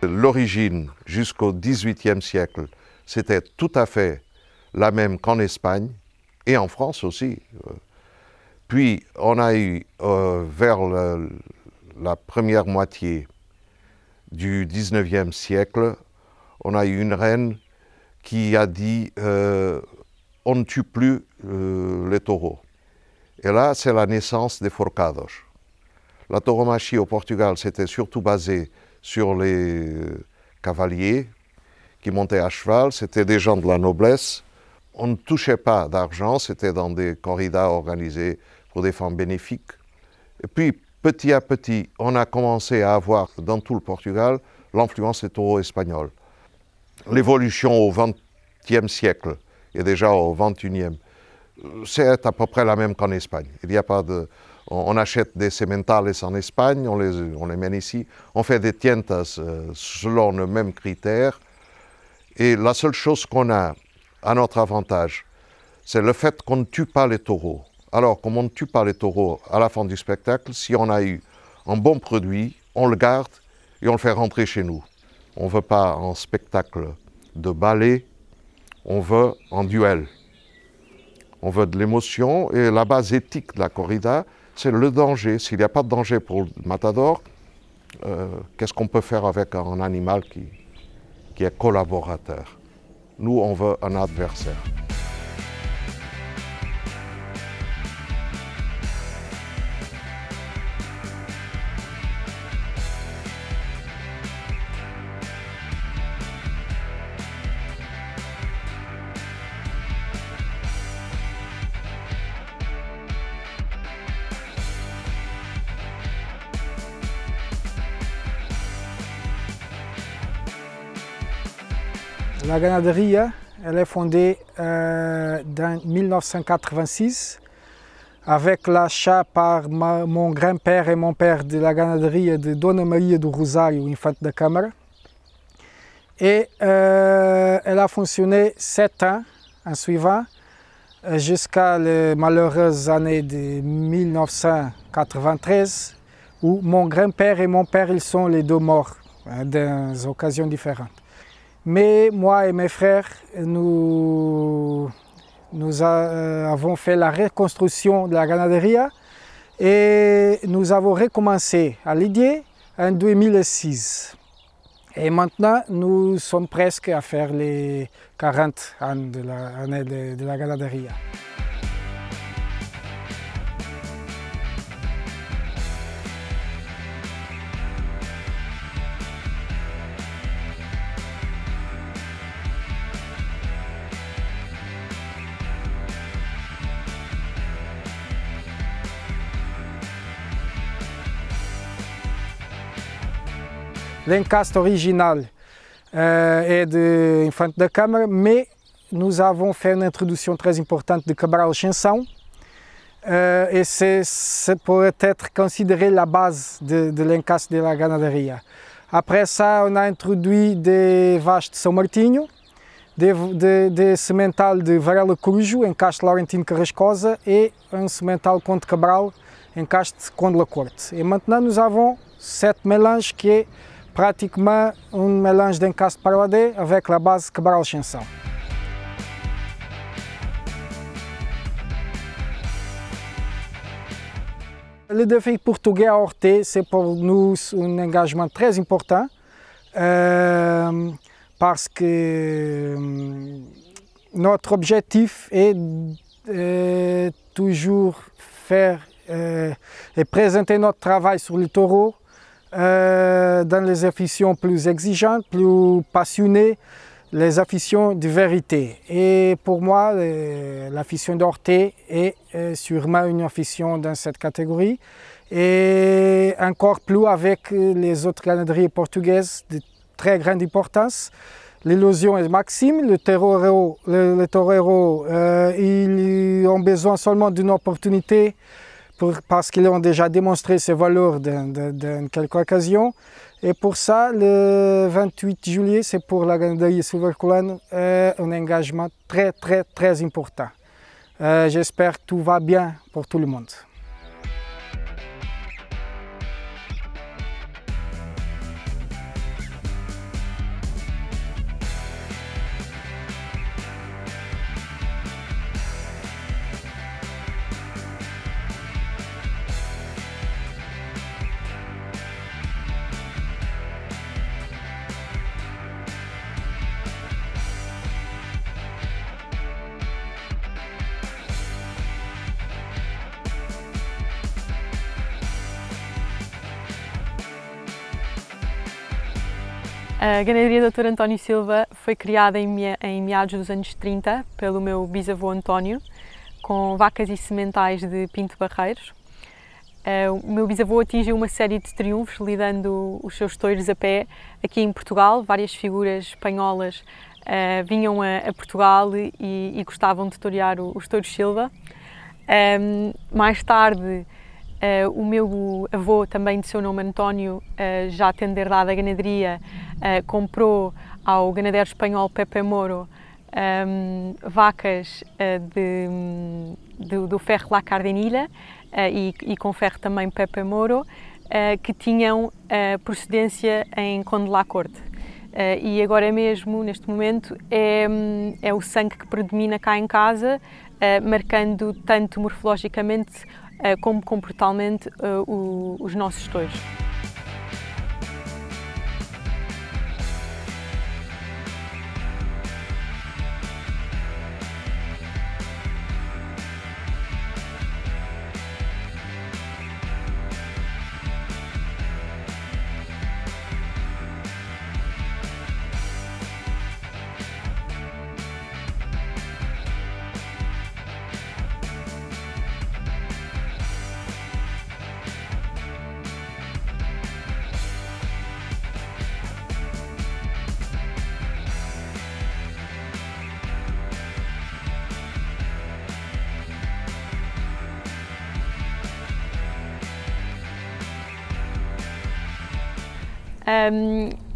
L'origine jusqu'au XVIIIe siècle, c'était tout à fait la même qu'en Espagne et en France aussi. Puis on a eu vers la première moitié du XIXe siècle, on a eu une reine qui a dit on ne tue plus les taureaux. Et là, c'est la naissance des forcados. La tauromachie au Portugal, c'était surtout basé sur les cavaliers qui montaient à cheval, c'était des gens de la noblesse. On ne touchait pas d'argent, c'était dans des corridas organisées pour des fins bénéfiques. Et puis, petit à petit, on a commencé à avoir dans tout le Portugal l'influence des taureaux espagnols. L'évolution au XXe siècle et déjà au XXIe, c'est à peu près la même qu'en Espagne. Il n'y a pas de... On achète des sementales en Espagne, on les mène ici. On fait des tientas selon le même critère. Et la seule chose qu'on a à notre avantage, c'est le fait qu'on ne tue pas les taureaux. Alors, comme on ne tue pas les taureaux à la fin du spectacle, si on a eu un bon produit, on le garde et on le fait rentrer chez nous. On ne veut pas un spectacle de ballet, on veut un duel. On veut de l'émotion et la base éthique de la corrida, c'est le danger. S'il n'y a pas de danger pour le matador, qu'est-ce qu'on peut faire avec un animal qui est collaborateur? Nous, on veut un adversaire. La Ganaderia, elle est fondée en 1986 avec l'achat par mon grand-père et mon père de la Ganaderia de Dona Maria do Rosário, Infante da Câmara. Et elle a fonctionné 7 ans en suivant, jusqu'à les malheureuses années de 1993, où mon grand-père et mon père, ils sont les deux morts, dans des occasions différentes. Mais moi et mes frères, nous avons fait la reconstruction de la Ganaderia et nous avons recommencé à Lidier en 2006. Et maintenant, nous sommes presque à faire les 40 ans de la Ganaderia. L'encaste original est de Infante da Câmara, mais nous avons fait une introduction très importante de Cabral Chanson. Et ça pourrait être considéré la base de l'encaste de la Ganaderia. Après ça, on a introduit des vaches de São Martinho, des semental de Varela Corujo, encaste Laurentino Carrascosa, et un semental Conde Cabral, encaste Conde La Corte. Et maintenant, nous avons cette mélange qui est pratiquement un mélange d'encaste parladé avec la base Cabral Chanson. Le défi portugais à Horté, c'est pour nous un engagement très important parce que notre objectif est toujours faire et présenter notre travail sur le taureau dans les afitions plus exigeantes, plus passionnées, les afitions de vérité. Et pour moi, l'afition d'Horté est sûrement une afition dans cette catégorie. Et encore plus avec les autres ganaderies portugaises de très grande importance. L'illusion est maxime, les taureaux, ils ont besoin seulement d'une opportunité parce qu'ils ont déjà démontré ses valeurs dans quelques occasions. Et pour ça, le 28 juillet, c'est pour la ganaderie Silverculano un engagement très important. J'espère que tout va bien pour tout le monde. A ganaderia Dr. António Silva foi criada em meados dos anos 30 pelo meu bisavô António, com vacas e sementais de Pinto Barreiros. O meu bisavô atingiu uma série de triunfos lidando os seus touros a pé aqui em Portugal. Várias figuras espanholas vinham a Portugal e gostavam de torear os touros Silva. Mais tarde, o meu avô, também de seu nome António, já tendo herdado a ganaderia, comprou ao ganadeiro espanhol Pepe Moro vacas do ferro La Cardenilla e com ferro também Pepe Moro, que tinham procedência em Conde la Corte. E agora mesmo, neste momento, é o sangue que predomina cá em casa, marcando tanto morfologicamente como comportalmente os nossos touros.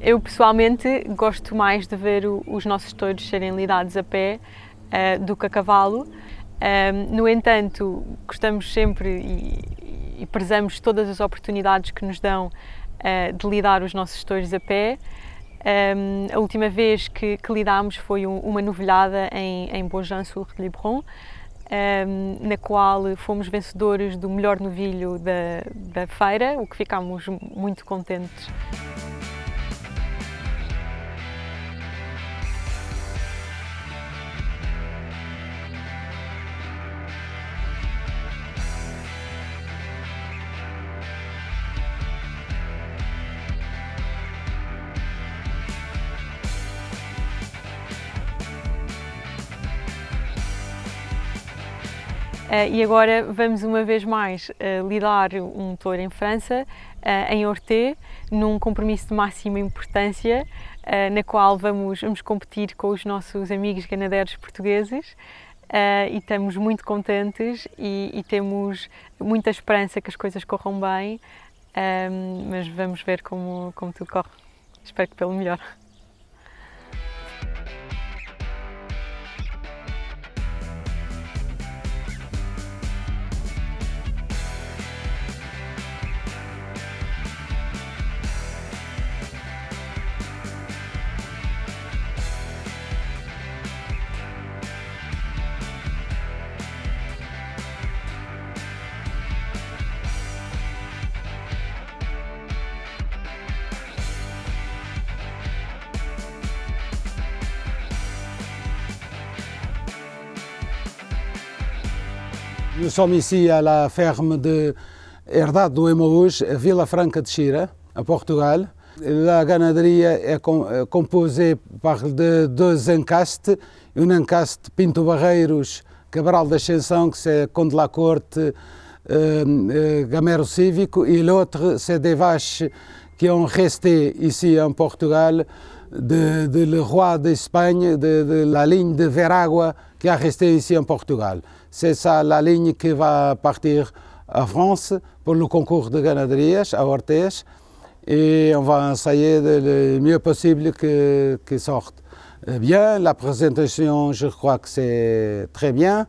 Eu pessoalmente gosto mais de ver os nossos touros serem lidados a pé do que a cavalo. No entanto, gostamos sempre e prezamos todas as oportunidades que nos dão de lidar os nossos touros a pé. A última vez que lidámos foi uma novilhada em Beaugency-sur-Quiberon, na qual fomos vencedores do melhor novilho da feira, o que ficámos muito contentes. E agora vamos uma vez mais lidar um touro em França, em Orthez, num compromisso de máxima importância, na qual vamos competir com os nossos amigos ganadeiros portugueses, e estamos muito contentes e temos muita esperança que as coisas corram bem, mas vamos ver como tudo corre. Espero que pelo melhor. Nous sommes ici à la ferme de Herdade do Emaús, Vila Franca de Xira, à Portugal. La ganaderia est composée par deux encastes. Un encaste Pinto Barreiros, Cabral da Ascensão, que c'est Conde la Corte, Gamero Cívico, et l'autre c'est des vaches qui ont resté ici en Portugal, de le roi d'Espagne, de la ligne de Veragua qui a resté ici en Portugal. C'est ça la ligne qui va partir en France pour le concours de ganaderias à Orthez, et on va essayer le mieux possible qu'il sorte bien. La présentation, je crois que c'est très bien,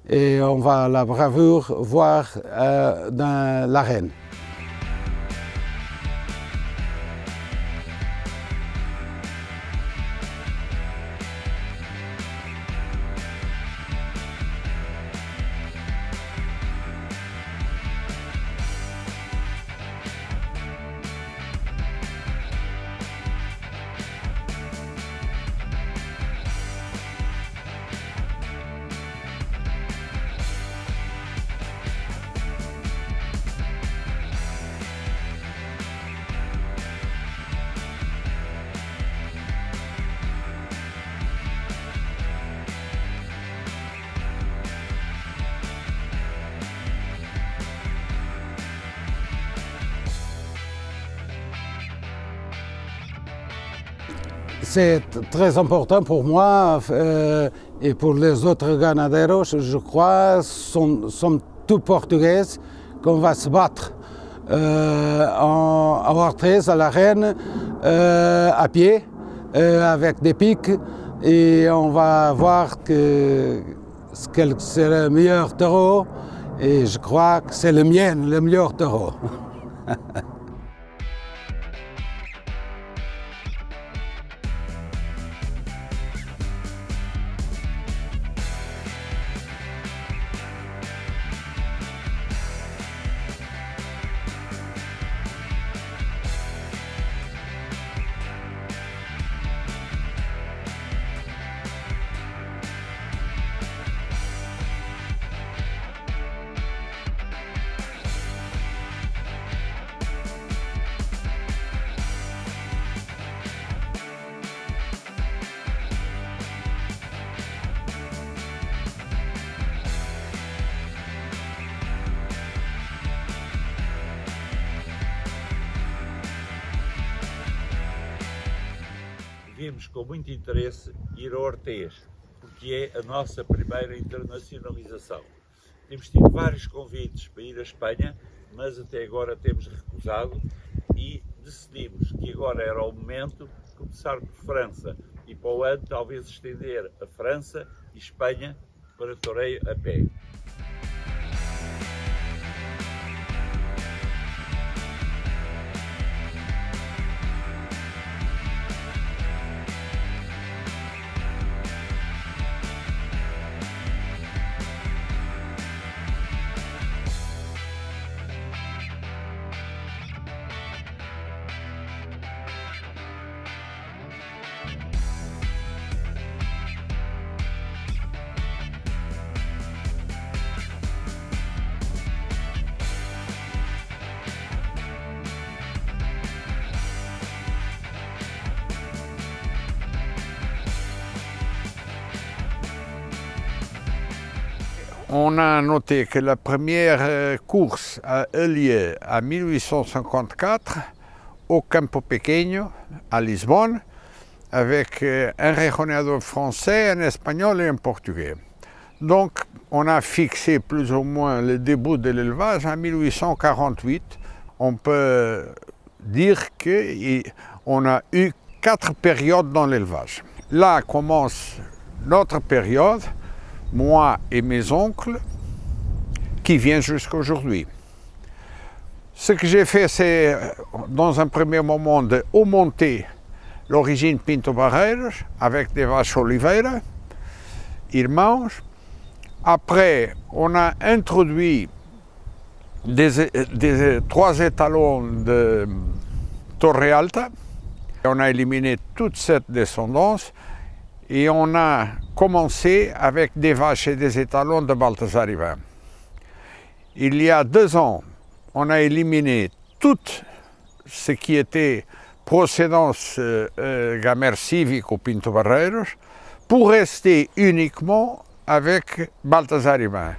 et on va la bravoure voir dans l'arène. c'est très important pour moi et pour les autres ganaderos, je crois, sont tous portugais qu'on va se battre en Orthez, à la Reine, à pied, avec des pics, et on va voir que c'est le meilleur taureau, et je crois que c'est le mien, le meilleur taureau. Vimos com muito interesse ir a Orthez, porque é a nossa primeira internacionalização. Temos tido vários convites para ir à Espanha, mas até agora temos recusado e decidimos que agora era o momento de começar por França e para o ano talvez estender a França e Espanha para toureio a pé. On a noté que la première course a eu lieu en 1854 au Campo Pequeño, à Lisbonne, avec un rejoneador français, un espagnol et un portugais. Donc on a fixé plus ou moins le début de l'élevage en 1848. On peut dire qu'on a eu 4 périodes dans l'élevage. Là commence notre période, moi et mes oncles, qui viennent jusqu'à aujourd'hui. Ce que j'ai fait, c'est, dans un premier moment, de augmenter l'origine Pinto Barreiros avec des vaches Oliveira. Ils mangent. Après, on a introduit 3 étalons de Torre Alta. On a éliminé toute cette descendance. Et on a commencé avec des vaches et des étalons de Balthazar Ivan. Il y a 2 ans, on a éliminé tout ce qui était procédance Gamer Civic ou Pinto Barreiros pour rester uniquement avec Balthazar Ivan.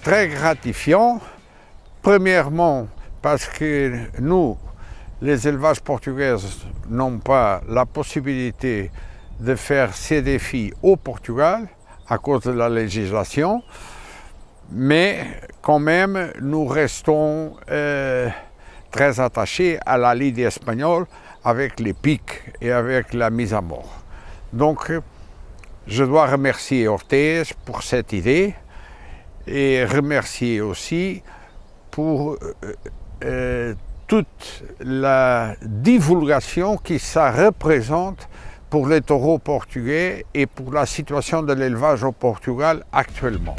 Très gratifiant, premièrement parce que nous, les élevages portugais, n'ont pas la possibilité de faire ces défis au Portugal à cause de la législation, mais quand même nous restons très attachés à la ligne espagnole avec les pics et avec la mise à mort. Donc je dois remercier Orthez pour cette idée, et remercier aussi pour toute la divulgation que ça représente pour les taureaux portugais et pour la situation de l'élevage au Portugal actuellement.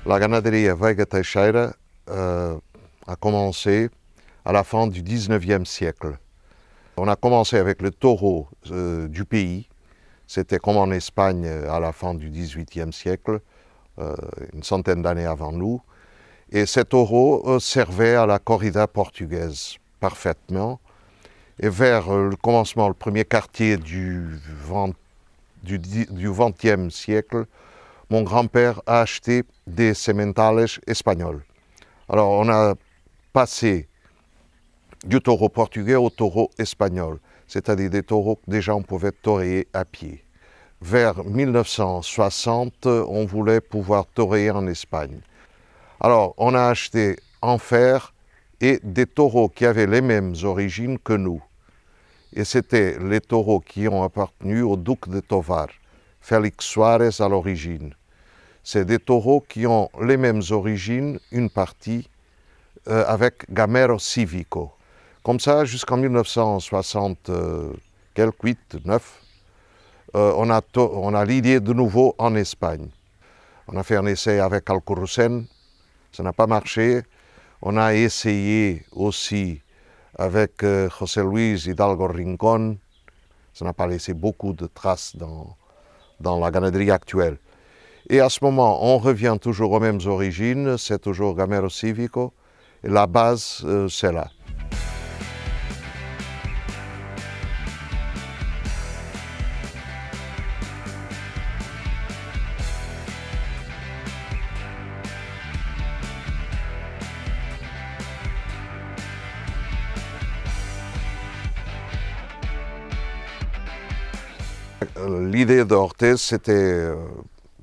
La ganaderie Veiga Teixeira a commencé à la fin du 19e siècle. On a commencé avec le taureau du pays. C'était comme en Espagne à la fin du 18e siècle, une centaine d'années avant nous. Et ces taureaux servaient à la corrida portugaise parfaitement. Et vers le commencement, le premier quartier du XXe siècle, mon grand-père a acheté des sementales espagnols. Alors on a passé du taureau portugais au taureau espagnol, c'est-à-dire des taureaux que déjà on pouvait toréer à pied. Vers 1960, on voulait pouvoir toréer en Espagne. Alors on a acheté en fer et des taureaux qui avaient les mêmes origines que nous. Et c'était les taureaux qui ont appartenu au duc de Tovar, Félix Suárez à l'origine. C'est des taureaux qui ont les mêmes origines, une partie, avec Gamero Cívico. Comme ça, jusqu'en 1960, quelques 8, 9, on a l'idée de nouveau en Espagne. On a fait un essai avec Alcurucén, ça n'a pas marché. On a essayé aussi avec José Luis Hidalgo Rincón, ça n'a pas laissé beaucoup de traces dans la ganaderie actuelle. Et à ce moment, on revient toujours aux mêmes origines, c'est toujours Gamero Cívico, et la base, c'est là. L'idée d'Orthez, c'était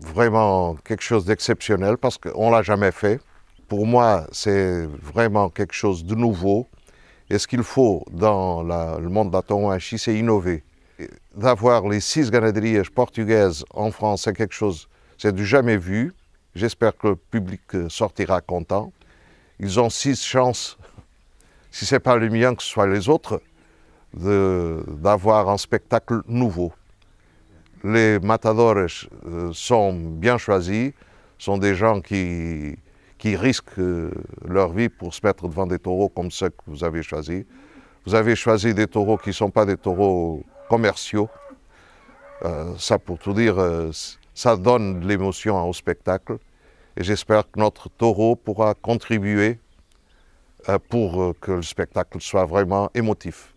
vraiment quelque chose d'exceptionnel parce qu'on ne l'a jamais fait. Pour moi, c'est vraiment quelque chose de nouveau. Et ce qu'il faut dans le monde de la tauromachie, c'est innover. D'avoir les 6 ganaderies portugaises en France, c'est quelque chose, c'est du jamais vu. J'espère que le public sortira content. Ils ont 6 chances, si ce n'est pas le mien, que ce soit les autres, d'avoir un spectacle nouveau. Les matadores sont bien choisis, sont des gens qui risquent leur vie pour se mettre devant des taureaux comme ceux que vous avez choisis. Vous avez choisi des taureaux qui ne sont pas des taureaux commerciaux. Ça, pour tout dire, ça donne de l'émotion au spectacle. Et j'espère que notre taureau pourra contribuer pour que le spectacle soit vraiment émotif.